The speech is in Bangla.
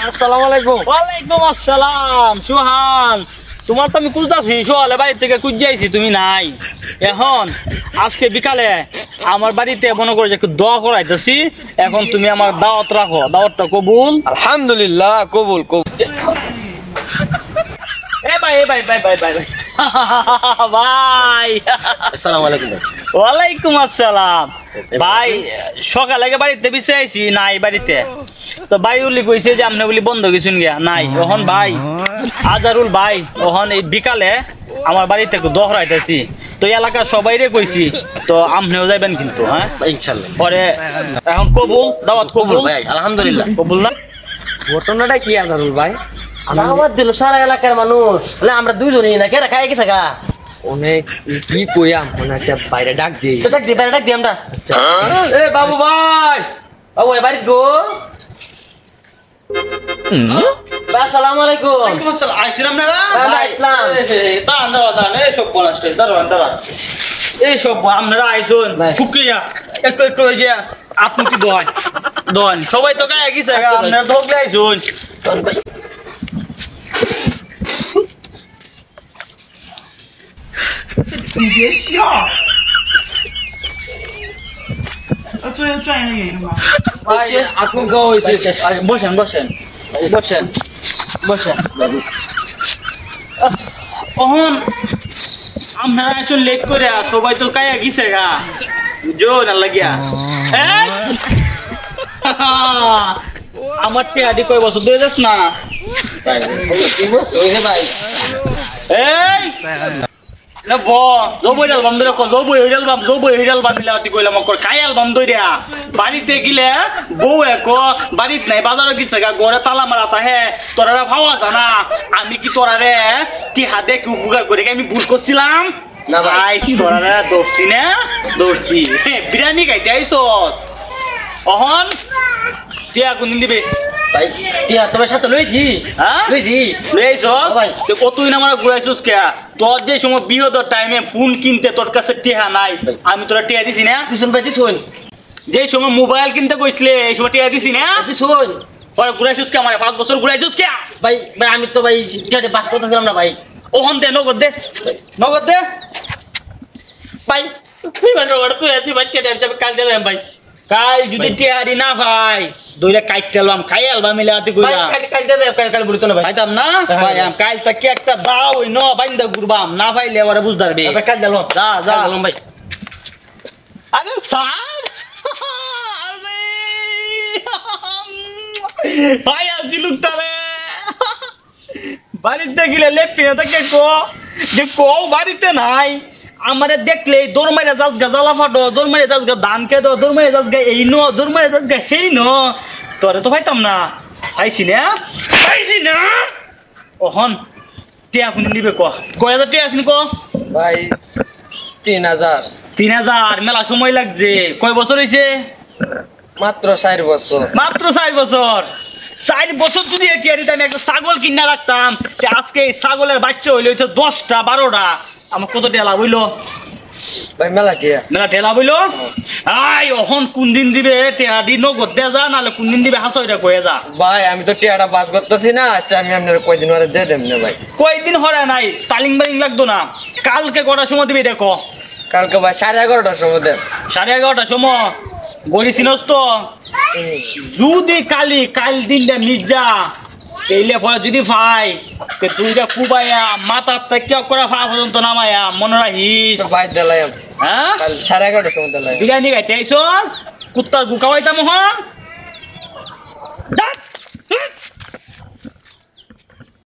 আসসালামু আলাইকুম। ওয়ালাইকুম আসসালাম। সুহান, তোমার তো আমি খুঁজতেছি সোহালে বাড়ি থেকে খুঁজে আইছি, তুমি নাই। এখন আজকে বিকালে আমার বাড়িতে মনে করে যে একটু দোয়া করাইতেছি, এখন তুমি আমার দাওয়াত রাখো। দাওয়াতটা কবুল? আলহামদুলিল্লাহ, কবুল কবুল। ভাই আসসালামু আলাইকুম। ওয়ালাইকুম আসসালাম। ভাই সকালে বাড়িতে বিছে আইছি, নাই বাড়িতে। তো ভাই উল্লি কইছে যে আপনি বলি বন্ধ গেছুন গিয়া, নাই। ওহন ভাই আজারুল ভাই ওহন এই বিকালে আমার বাড়িতে একটু দহরাইতেছি, তো এলাকার সবাইরে কইছি, তো আপনিও যাইবেন কিন্তু। হ্যাঁ ইনশাআল্লাহ। পরে এখন কবুল, দাওয়াত কবুল ভাই আলহামদুলিল্লাহ। কবুল না? ঘটনাটা কি আজারুল ভাই? দাওয়াত দিল সারা এলাকার মানুষ, বলে আমরা দুইজনই না কেরা খাই গেছে গা। অনেক কি কইয়াম, মনে একটা বাইরে ডাক দিই। তো ডাক দিই, বাইরে ডাক দিই আমরা। এ বাবু ভাই, বাবু এ বাড়ি গো। আসসালামু আলাইকুম। ওয়ালাইকুম আসসালাম। আইছিলাম না ভাই ইসলাম। দাঁড়ান দাঁড়ান দাঁড়ান, এইসব বলাসটা দাঁড়ান দাঁড়ান, এইসব আপনারা আইসুন শুক্রিয়া। একটু একটু ওই যে আপনি কি দোয়ান দোয়ান, সবাই তো গায়ে গেছে, আপনারা ঢোকলে আইসুন।你别笑，转移的原因吗？ ভাই আপনি গো হইছে। বসেন বসেন বসেন বসেন। অহন আপনারা আইসুন লেট করে, সবাই তো গায়ে গেছে গা, বুঝো না লাগিয়া। আমার টেহাটি কয় বছর ধরে যাস না? ভাই এই না ব জবই আলবাম ধরে জবই আলবাম মিলাতি কইলাম কর খাই আলবাম ধরিয়া বাড়িতে গিলে বউ এক বাড়িত নাই, বাজারে গেছে গা, ঘরে তালা মারা হে তোরা ভাবা জানা আমি কি তোরা রে টিহা দেখে উপকার করে আমি ভুল করছিলাম না ভাই। তোরা দৌড়ছি না দৌড়ছি, বিরিয়ানি খাইতে আইস অহন টিয়া কোনদিন দিবে? ভাই টিয়া তোমার সাথে লইছি। হ্যাঁ লইছি। লইছ ভাই। তো কতদিন আমার ঘুরাইছিস কে? তোর যে সময় বিহদর টাইমে ফোন কিনতে তোর কাছে টিহা নাই, আমি তোরা টিহা দিছি না? দিছুন ভাই দিছুন। যে সময় মোবাইল কিনতে কইছিলে এই সময় টিহা দিছি না? দিছুন। পরে ঘুরাইছিস কে? আমার 5 বছর ঘুরাইছিস কে? ভাই ভাই আমি তো ভাই টিয়াতে বাস করতেছিলাম না ভাই। ওহন দে, নগদ দে, নগদ দে ভাই। তুই মানে নগদ তুই আছি বাচ্চা টাইম যাবে, কাল দেবেন ভাই। কাল যদি টিহারি না ভাই দুইটা কাইটতে আলবাম খাই আলবাম মিলে আতি ভাই কইলা কাল দেবে, কাল বলিত না ভাই। পাইতাম না ভাই। কাল তাকে একটা দাও ওই ন বাইন্দা ঘুরবাম না পাইলে এবারে বুঝ দাঁড়বে। ভাই কাল দিলাম। যা যা দিলাম ভাই। আরে স্যার ভাই আছি লুকটারে বাড়িতে গেলে লেপি না তাকে যে বাড়িতে নাই, আমারে দেখলে দৌড় মারে যাস গা জ্বালা ফাটো, দৌড় মারে যাস গা ধান খেদো, দৌড় মারে যাস গা এই নো, দৌড় মারে যাস গা এই নো। তোরে তো পাইতাম না, পাইছি না ওহন টিয়া কোন দিবে কয় হাজার টিয়া আসিনি ভাই 3000। 3000 মেলা সময় লাগছে। কয় বছর হয়েছে? মাত্র 4 বছর। মাত্র 4 বছর। 4 বছর যদি এটিয়ারিতে আমি একটা ছাগল কিনা রাখতাম, আজকে এই ছাগলের বাচ্চা হইলে হইতো 10টা 12টা, আমার কত টেলা হইলো? ভাই মেলা টিয়া। মেলা টেলা হইলো। আই অহন কোন দিন দিবে টেয়া দি নগদ দে যা, নাহলে কোন দিন দিবে হাসইটা কয়ে যা। ভাই আমি তো টিয়াটা বাস করতেছি না। আচ্ছা আমি আপনার কয়দিন পরে দিয়ে দেব না ভাই। কয়দিন হরে নাই, তালিং বালিং লাগতো না। কালকে কটার সময় দিবি দেখো? কালকে ভাই 11:30টার সময় দেব। 11:30টার সময় গড়ি চিনস তো? যদি কাল দিনটা মির্জা এইলে পরে যদি ভাই তুই যা কুবাইয়া মাথার থেকে করা ফা পর্যন্ত নামায়া মনে রাখিস। ভাই দিলাই হ্যাঁ কাল 11:30টার সময় দিলাই। বিরিয়ানি খাইতে আইসস, কুত্তার গুকাওয়াইতাম হন।